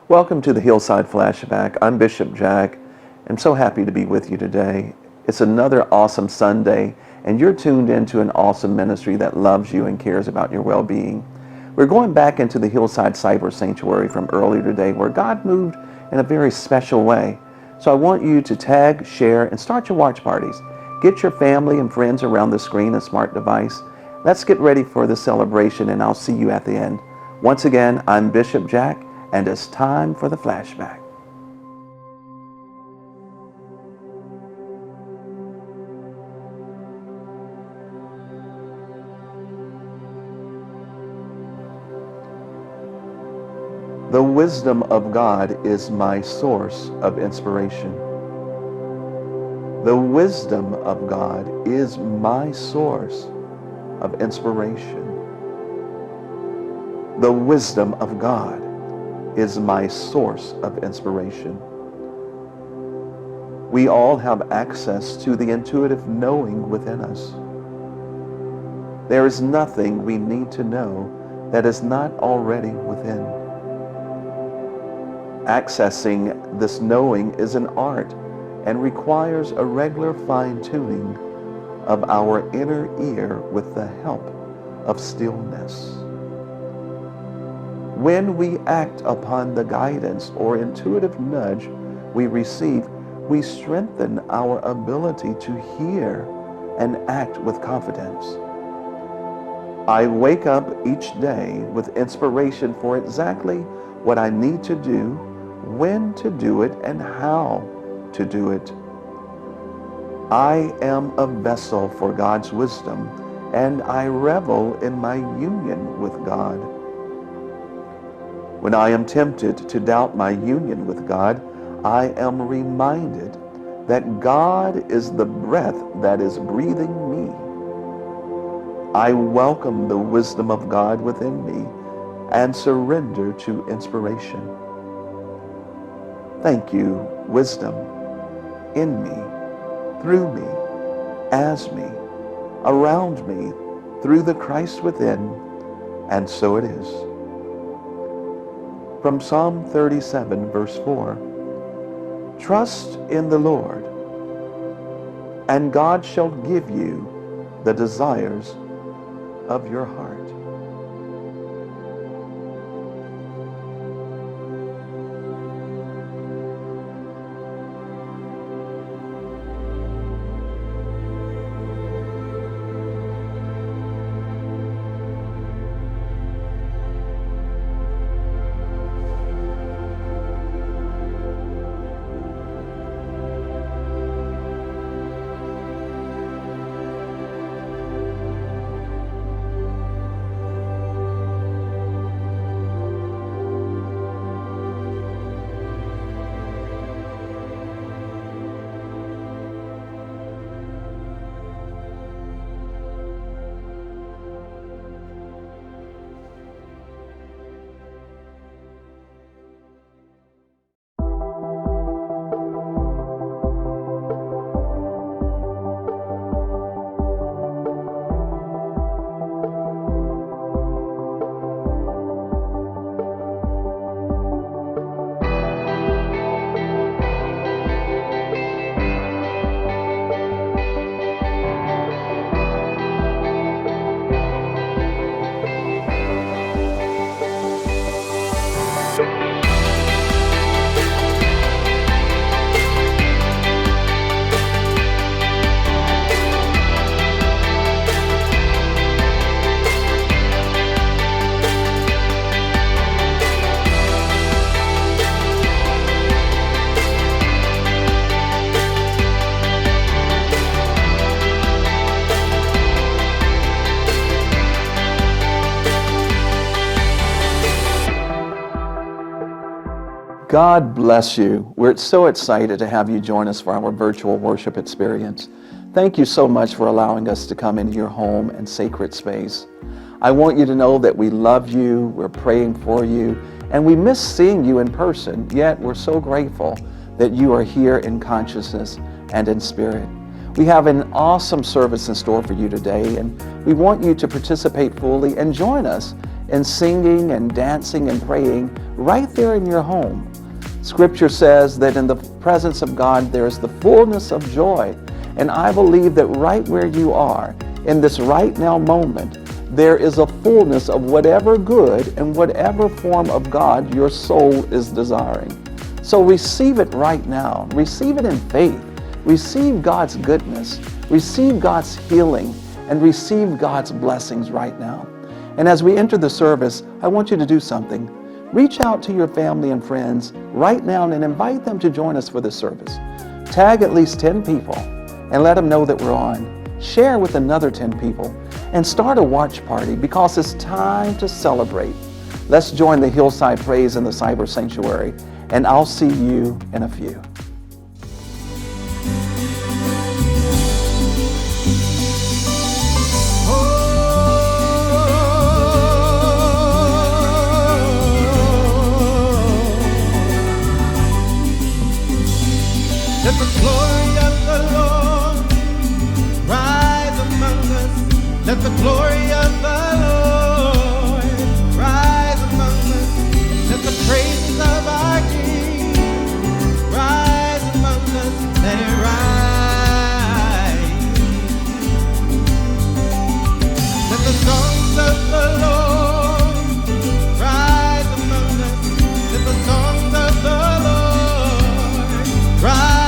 Welcome to the Hillside Flashback. I'm Bishop Jack. I'm so happy to be with you today. It's another awesome Sunday, and you're tuned into an awesome ministry that loves you and cares about your well-being. We're going back into the Hillside Cyber Sanctuary from earlier today, where God moved in a very special way. So I want you to tag, share, and start your watch parties. Get your family and friends around the screen and smart device. Let's get ready for the celebration, and I'll see you at the end. Once again, I'm Bishop Jack, and it's time for the flashback. The wisdom of God is my source of inspiration. The wisdom of God is my source of inspiration. The wisdom of God is my source of inspiration. We all have access to the intuitive knowing within us. There is nothing we need to know that is not already within. Accessing this knowing is an art and requires a regular fine-tuning of our inner ear with the help of stillness. When we act upon the guidance or intuitive nudge we receive, we strengthen our ability to hear and act with confidence. I wake up each day with inspiration for exactly what I need to do, when to do it, and how to do it. I am a vessel for God's wisdom, and I revel in my union with God. When I am tempted to doubt my union with God, I am reminded that God is the breath that is breathing me. I welcome the wisdom of God within me and surrender to inspiration. Thank you, wisdom, in me, through me, as me, around me, through the Christ within, and so it is. From Psalm 37, verse 4, trust in the Lord, and God shall give you the desires of your heart. God bless you. We're so excited to have you join us for our virtual worship experience. Thank you so much for allowing us to come into your home and sacred space. I want you to know that we love you, we're praying for you, and we miss seeing you in person, yet we're so grateful that you are here in consciousness and in spirit. We have an awesome service in store for you today, and we want you to participate fully and join us and singing and dancing and praying right there in your home. Scripture says that in the presence of God there is the fullness of joy. And I believe that right where you are, in this right now moment, there is a fullness of whatever good and whatever form of God your soul is desiring. So receive it right now. Receive it in faith. Receive God's goodness. Receive God's healing, and receive God's blessings right now. And as we enter the service, I want you to do something. Reach out to your family and friends right now and invite them to join us for this service. Tag at least 10 people and let them know that we're on. Share with another 10 people and start a watch party, because it's time to celebrate. Let's join the Hillside Praise in the Cyber Sanctuary, and I'll see you in a few. Let the glory of the Lord rise among us. Let the glory of the Lord rise among us. Let the praises of our King rise among us. Let it rise. Let the songs of the Lord rise among us. Let the songs of the Lord rise.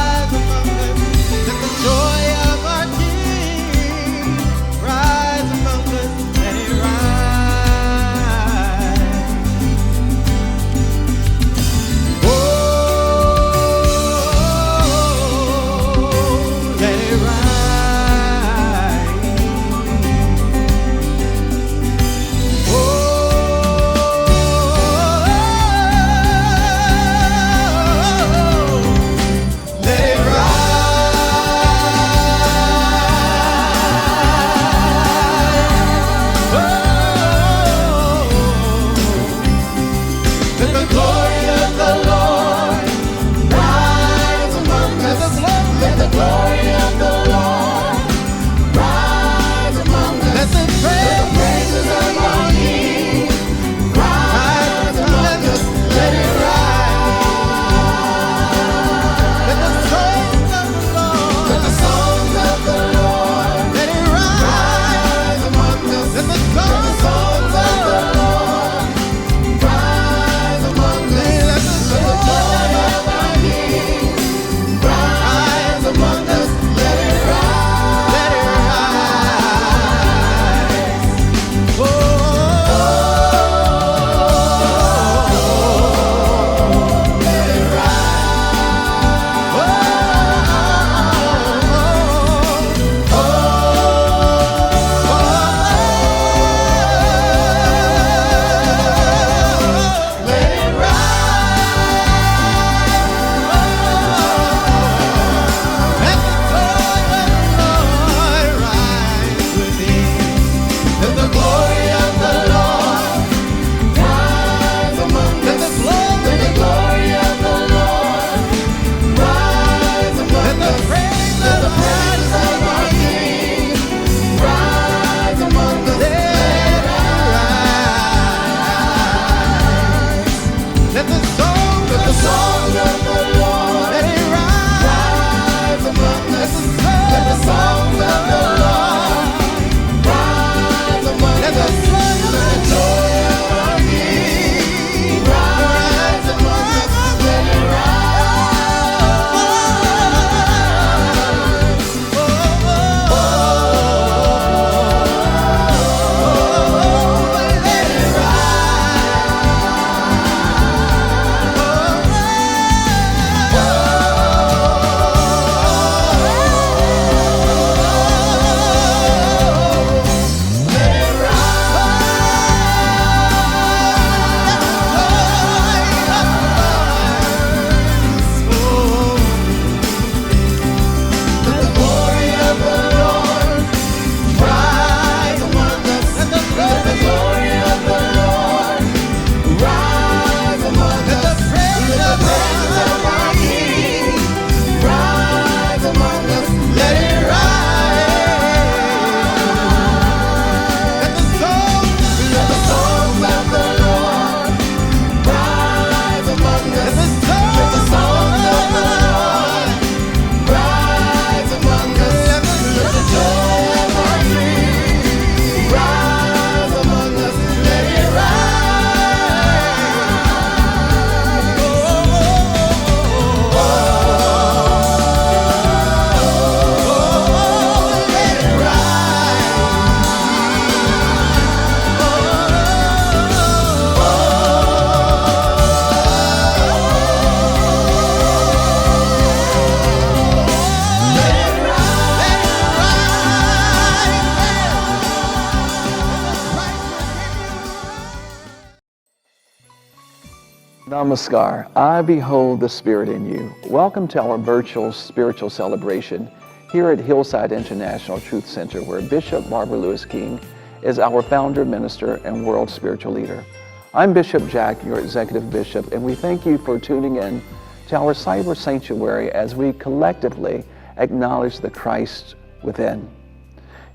Namaskar. I behold the Spirit in you. Welcome to our virtual spiritual celebration here at Hillside International Truth Center, where Bishop Barbara Lewis King is our founder, minister, and world spiritual leader. I'm Bishop Jack, your executive bishop, and we thank you for tuning in to our cyber sanctuary as we collectively acknowledge the Christ within.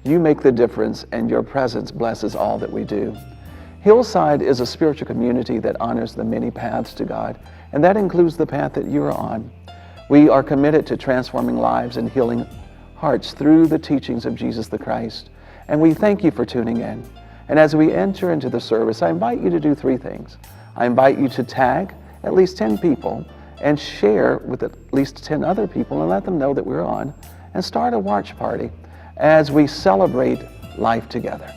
You make the difference, and your presence blesses all that we do. Hillside is a spiritual community that honors the many paths to God, and that includes the path that you are on. We are committed to transforming lives and healing hearts through the teachings of Jesus the Christ, and we thank you for tuning in. And as we enter into the service, I invite you to do three things. I invite you to tag at least 10 people and share with at least 10 other people and let them know that we're on, and start a watch party as we celebrate life together.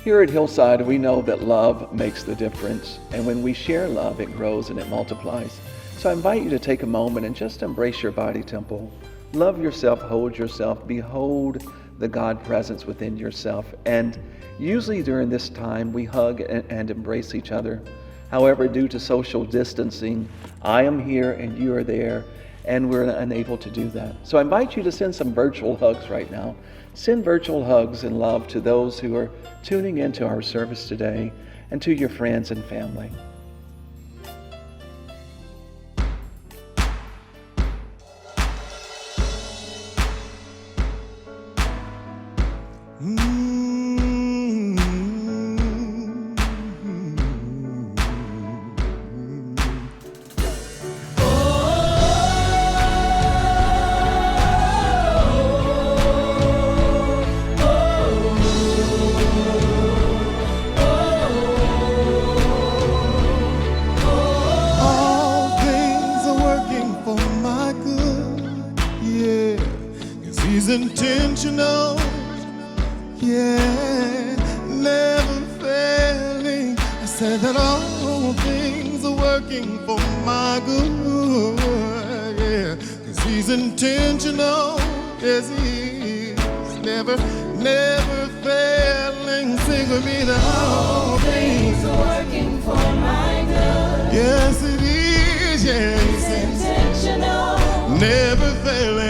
Here at Hillside, we know that love makes the difference, and when we share love, it grows and it multiplies. So I invite you to take a moment and just embrace your body temple. Love yourself, hold yourself, behold the God presence within yourself. And usually during this time, we hug and embrace each other. However, due to social distancing, I am here and you are there, and we're unable to do that. So I invite you to send some virtual hugs right now. Send virtual hugs and love to those who are tuning into our service today and to your friends and family. Intentional, yeah, never failing. I said that all things are working for my good, yeah, 'cause he's intentional, yes he is, never failing. Sing with me that all things are working for my good. Yes it is, yes, he's intentional, never failing.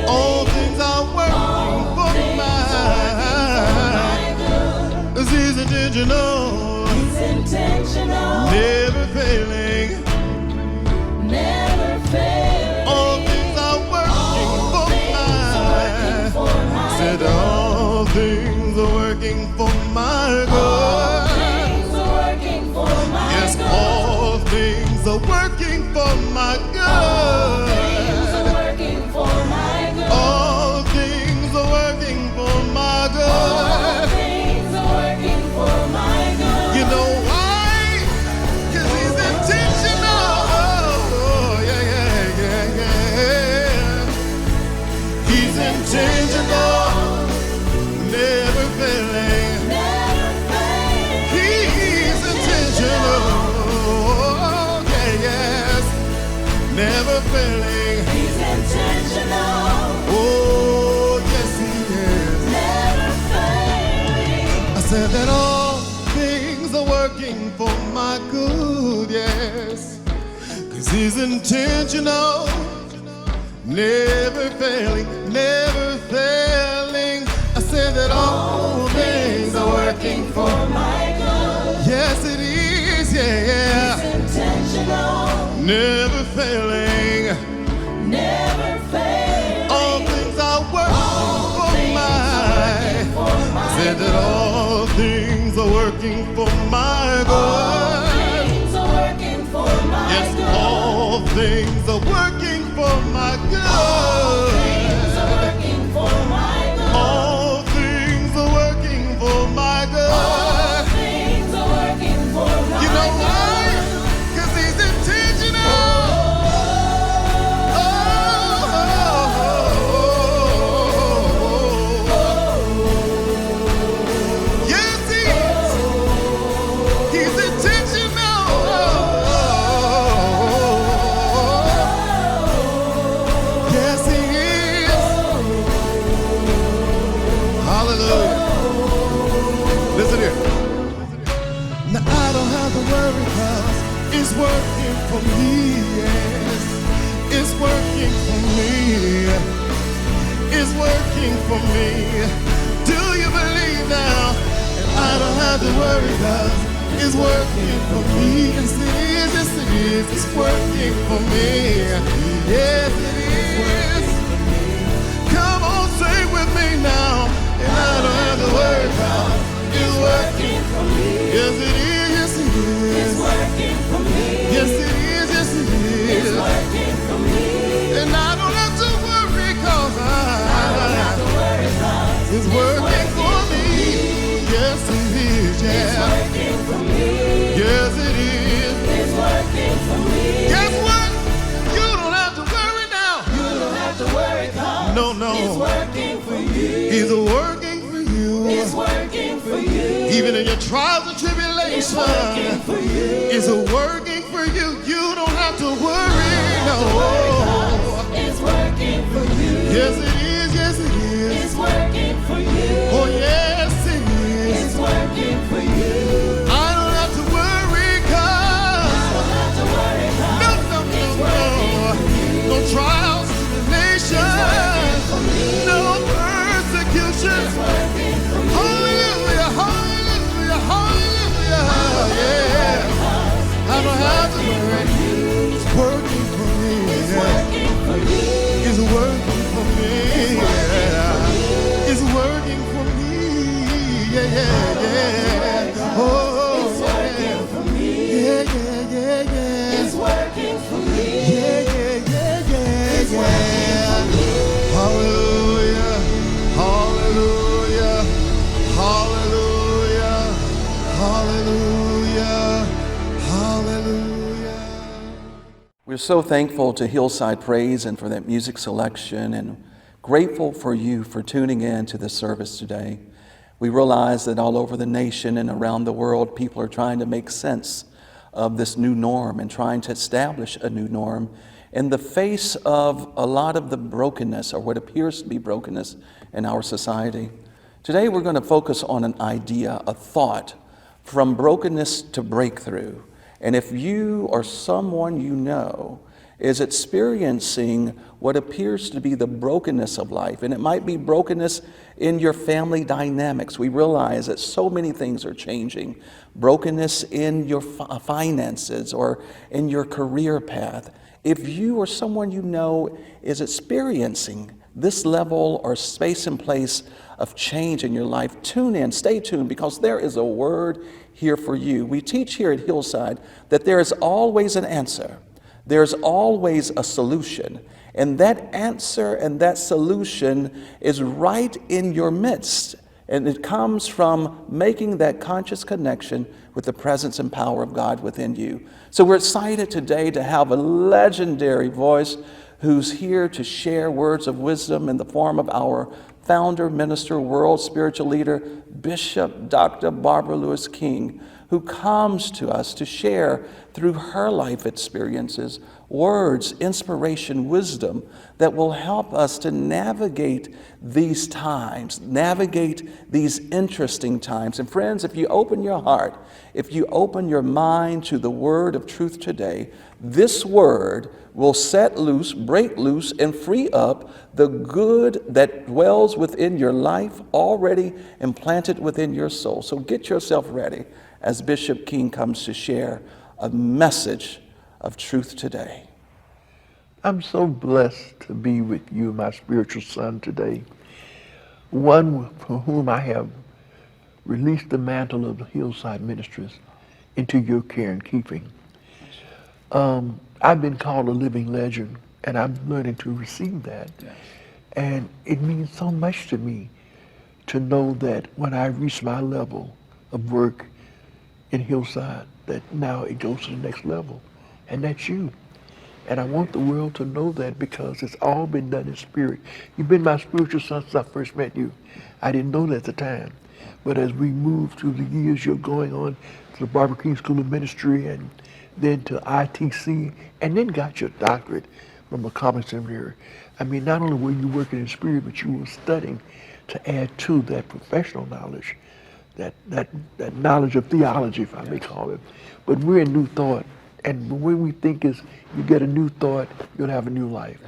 All things are working for my good. 'Cause he's intentional. He's intentional. Never failing. Never failing. All things are working for my. Said all things are working for my good. All things are working for my yes, good. all things are working for my good. All things are working for my good. All things are working for my good. All things are working for my good. You know why? 'Cause he's intentional. Oh, yeah, yeah, yeah, yeah. He's intentional. Never failing. Never failing. He's intentional. Okay, yes. Never failing. He's intentional. Oh, yes, he is. Never failing. I said that all things are working for my good, yes. 'Cause he's intentional, never failing, never failing. I said that all things are working for my good. yes, it is, yeah. He's intentional. Never failing. Never failing. All things are working for my. Said that all things are working for my good. All things are working for my yes, good. all things are working for my good. All things are working for my good. All things are working for my good. All things are working for my good. You know why? 'Cause he's intentional. Yes, he is. He's intentional. Yes, he is. have to worry, cause it's working for me, yes. It's working for me. It's working for me. Do you believe now? And I don't have to worry, cause it's working for me. Yes it is, yes it is. It's working for me. Yes it is. Come on, say it with me now. And I don't have to worry, cause it's working for me. Yes it is, yes it is. It's working for me. Yes it is, yes it is. It's working for me. And I don't have to worry, cause I don't have to worry, cause it's working for me. Yes it is, yeah. It's working for me. Yes it is. It's working for me. Guess what? You don't have to worry now. You don't have to worry, cause no. It's working for you. It's working for you. It's working for you. Even in your trials and tribulations, it's working for you. It's working for you. You don't have to worry, no. It's working for you. Yes it is, yes it is. It's working for you. Oh yes it is. It's working for you. I don't have to worry, cause I don't have to worry, cause no trials, tribulations, no persecution. Hallelujah, hallelujah, hallelujah. Yeah. I don't have to worry. It's working for me. It's working for you. It's working for me. Yeah. It's working for me. Yeah, yeah, yeah. Oh, it's working for me. Yeah, yeah, yeah, yeah. It's working for me. Yeah, yeah, yeah, yeah. It's working for me. Hallelujah, hallelujah, hallelujah, hallelujah, hallelujah. We're so thankful to Hillside Praise and for that music selection, and grateful for you for tuning in to this service today. We realize that all over the nation and around the world, people are trying to make sense of this new norm and trying to establish a new norm in the face of a lot of the brokenness, or what appears to be brokenness, in our society. Today we're going to focus on an idea, a thought, from brokenness to breakthrough. And if you or someone you know is experiencing what appears to be the brokenness of life, and it might be brokenness in your family dynamics. We realize that so many things are changing. Brokenness in your finances or in your career path. If you or someone you know is experiencing this level or space and place of change in your life, tune in, stay tuned, because there is a word here for you. We teach here at Hillside that there is always an answer. There's always a solution. And that answer and that solution is right in your midst. And it comes from making that conscious connection with the presence and power of God within you. So we're excited today to have a legendary voice who's here to share words of wisdom in the form of our founder, minister, world spiritual leader, Bishop Dr. Barbara Lewis King, who comes to us to share through her life experiences words, inspiration, wisdom that will help us to navigate these times, navigate these interesting times. And friends, if you open your heart, if you open your mind to the word of truth today, this word will set loose, break loose, and free up the good that dwells within your life, already implanted within your soul. So get yourself ready as Bishop King comes to share a message of truth today. I'm so blessed to be with you, my spiritual son, today. One for whom I have released the mantle of the Hillside Ministries into your care and keeping. I've been called a living legend, and I'm learning to receive that. Yes. And it means so much to me to know that when I reach my level of work in Hillside, that now it goes to the next level, and that's you. And I want the world to know that, because it's all been done in spirit. You've been my spiritual son since I first met you. I didn't know that at the time. But as we move through the years, you're going on to the Barbara King School of Ministry, and then to ITC, and then got your doctorate from a Common Seminary. I mean, not only were you working in spirit, but you were studying to add to that professional knowledge that knowledge of theology, if I may call it. But we're in New Thought, and the way we think is you get a new thought, you'll have a new life.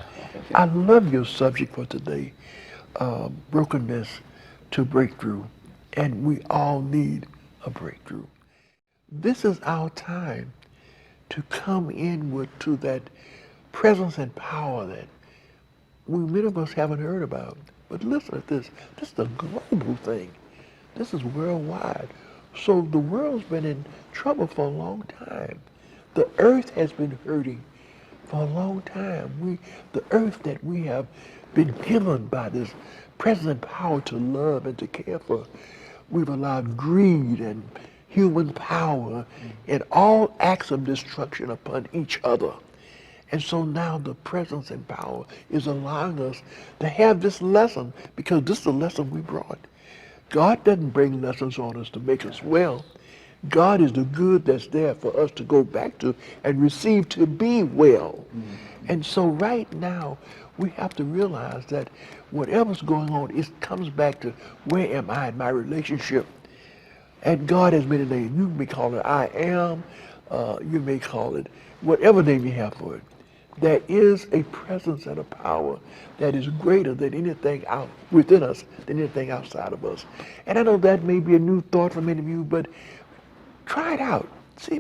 I love your subject for today, brokenness to breakthrough, and we all need a breakthrough. This is our time to come inward to that presence and power that many of us haven't heard about. But listen to this. This is a global thing. This is worldwide. So the world's been in trouble for a long time. The earth has been hurting for a long time. The earth that we have been given by this present power to love and to care for, we've allowed greed and human power and all acts of destruction upon each other. And so now the presence and power is allowing us to have this lesson, because this is the lesson we brought. God doesn't bring lessons on us to make us well. God is the good that's there for us to go back to and receive to be well. And so right now, we have to realize that whatever's going on, it comes back to where am I in my relationship? And God has many names. You may call it I am, you may call it whatever name you have for it. There is a presence and a power that is greater than anything out within us, than anything outside of us. And I know that may be a new thought for many of you, but try it out.